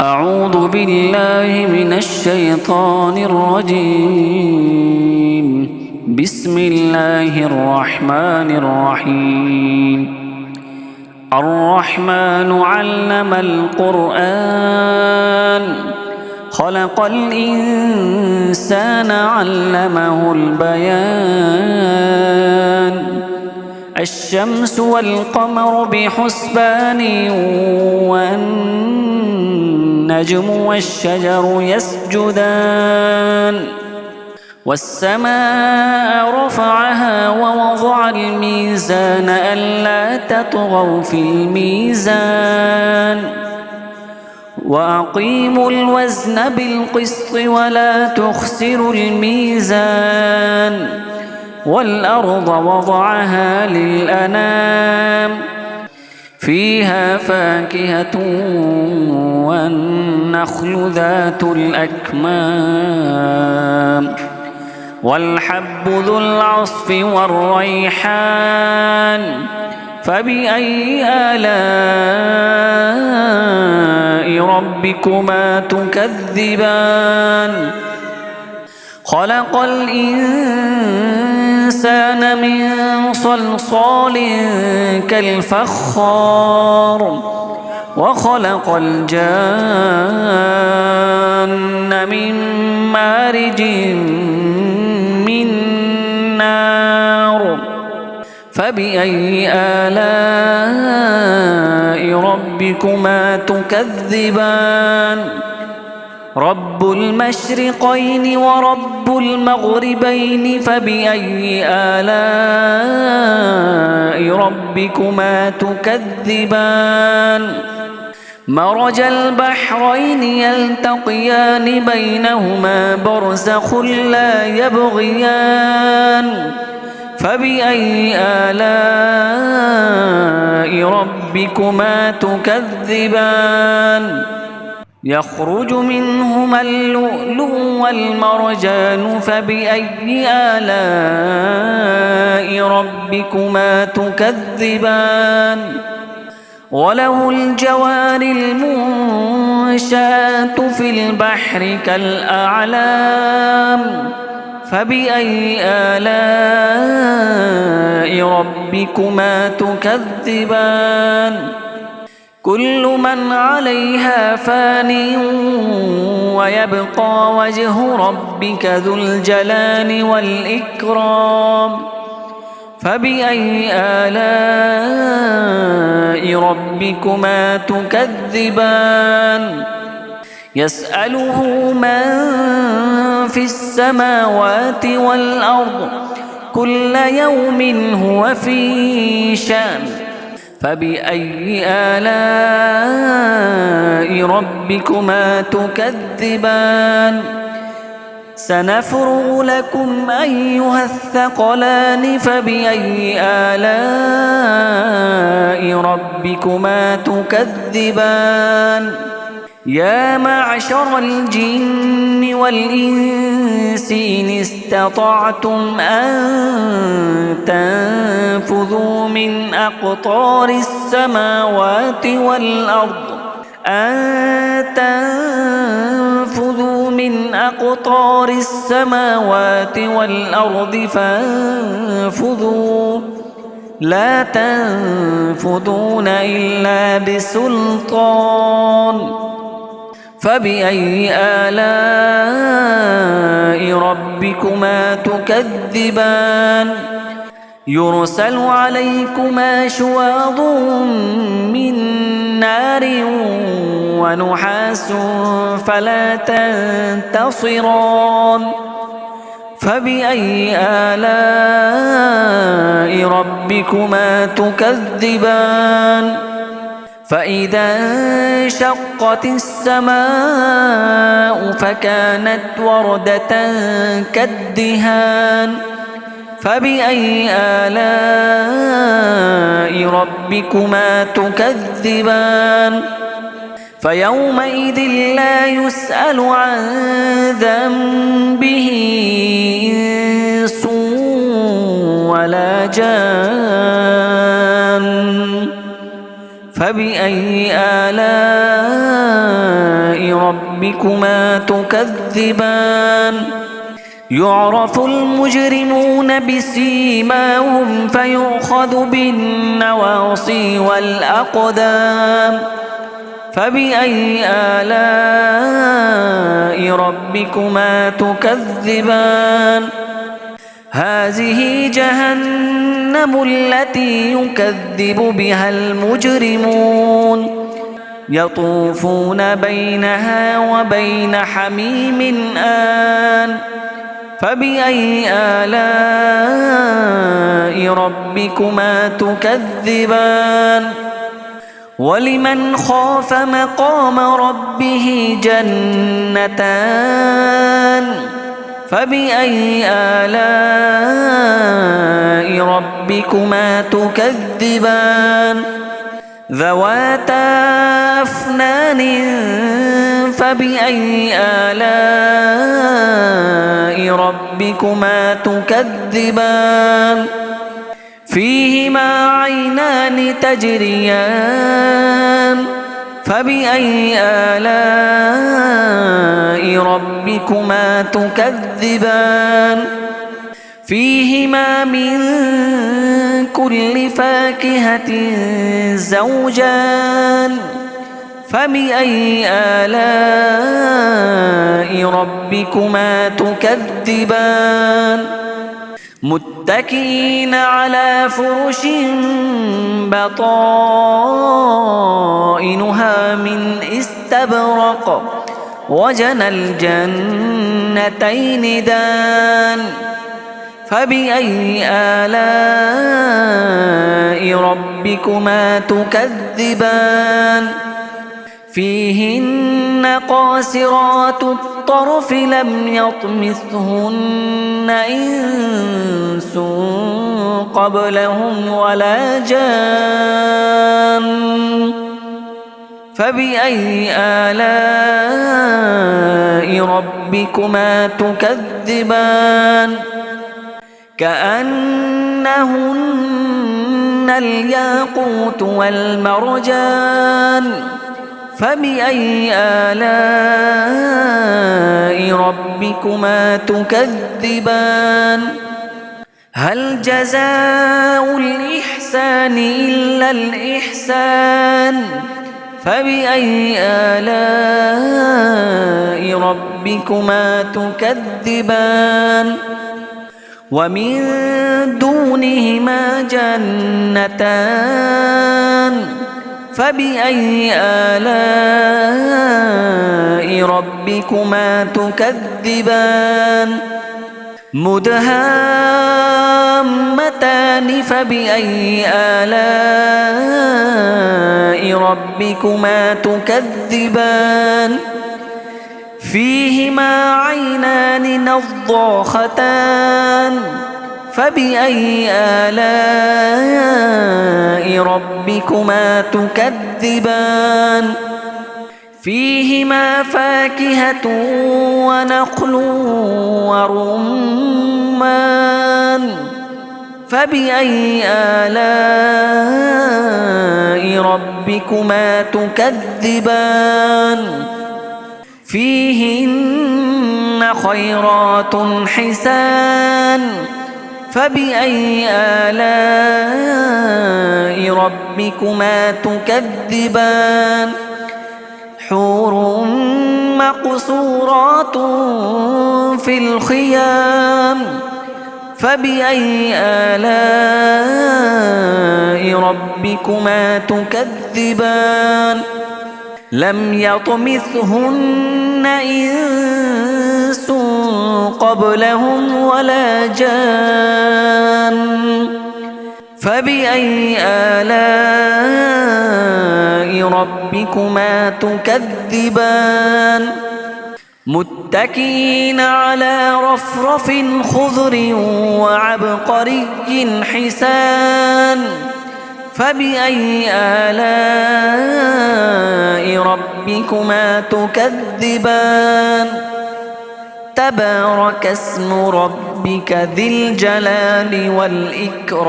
أعوذ بالله من الشيطان الرجيم. بسم الله الرحمن الرحيم. الرحمن علم القرآن خلق الإنسان علمه البيان. الشمس والقمر بحسبان والنجم والشجر يسجدان. والسماء رفعها ووضع الميزان ألا تطغوا في الميزان وأقيموا الوزن بالقسط ولا تخسروا الميزان. والأرض وضعها للأنام فيها فاكهة والنخل ذات الأكمام والحب ذو العصف والريحان. فبأي آلاء ربكما تكذبان؟ خلق الإنسان من صلصال كالفخار وخلق الجان من مارج من نار. فبأي آلاء ربكما تكذبان؟ رب المشرقين ورب المغربين. فبأي آلاء ربكما تكذبان؟ مرج البحرين يلتقيان بينهما برزخ لا يبغيان. فبأي آلاء ربكما تكذبان؟ يخرج منهما اللؤلؤ والمرجان. فبأي آلاء ربكما تكذبان؟ وله الجوار المنشآت في البحر كالأعلام. فبأي آلاء ربكما تكذبان؟ كل من عليها فان ويبقى وجه ربك ذو الجلال والإكرام. فبأي آلاء ربكما تكذبان؟ يسأله من في السماوات والأرض كل يوم هو في شأن. فبأي آلاء ربكما تكذبان؟ سنفرغ لكم أيها الثقلان. فبأي آلاء ربكما تكذبان؟ يا معشر الجن والإنس إن استطعتم أن تنفذوا من أقطار السماوات والأرض فانفذوا لا تنفذون إلا بسلطان. فبأي آلاء ربكما تكذبان؟ يرسل عليكما شواظ من نار ونحاس فلا تنتصران. فبأي آلاء ربكما تكذبان؟ فإذا انشقت السماء فكانت وردة كالدهان. فبأي آلاء ربكما تكذبان؟ فيومئذ لا يسأل عن ذنبه إنس ولا جان. فبأي آلاء ربكما تكذبان يعرف المجرمون بسيماهم فيؤخذ بالنواصي والأقدام فبأي آلاء ربكما تكذبان هذه جهنم التي يكذب بها المجرمون يطوفون بينها وبين حميم آن فبأي آلاء ربكما تكذبان ولمن خاف مقام ربه جنتان فبأي آلاء ربكما تكذبان ذواتا أفنان فبأي آلاء ربكما تكذبان فيهما عينان تجريان فبأي آلاء ربكما تكذبان فيهما من كل فاكهة زوجان فبأي آلاء ربكما تكذبان متكئين على فرش بطائنها من استبرق وجنى الجنتين دان فبأي آلاء ربكما تكذبان فيهن قاصرات الطرف لم يطمثهن إنس قبلهم ولا جان فبأي آلاء ربكما تكذبان كأنهن الياقوت والمرجان فبأي آلاء ربكما تكذبان هل جزاء الإحسان إلا الإحسان فبأي آلاء ربكما تكذبان ومن دونهما جنتان فبأي آلاء ربكما تكذبان مدهامتان فبأي آلاء ربكما تكذبان فيهما عينان نضاختان فبأي آلاء ربكما تكذبان فيهما فاكهة ونخل ورمان فبأي آلاء ربكما تكذبان فيهن خيرات حسان فبأي آلاء ربكما تكذبان حور مقصورات في الخيام فبأي آلاء ربكما تكذبان لم يطمثهن إنس قبلهم ولا جان فبأي آلاء ربكما تكذبان متكئين على رفرف خضر وعبقري حسان فبأي آلاء ربكما تكذبان تبارك اسم ربك ذي الجلال والإكرام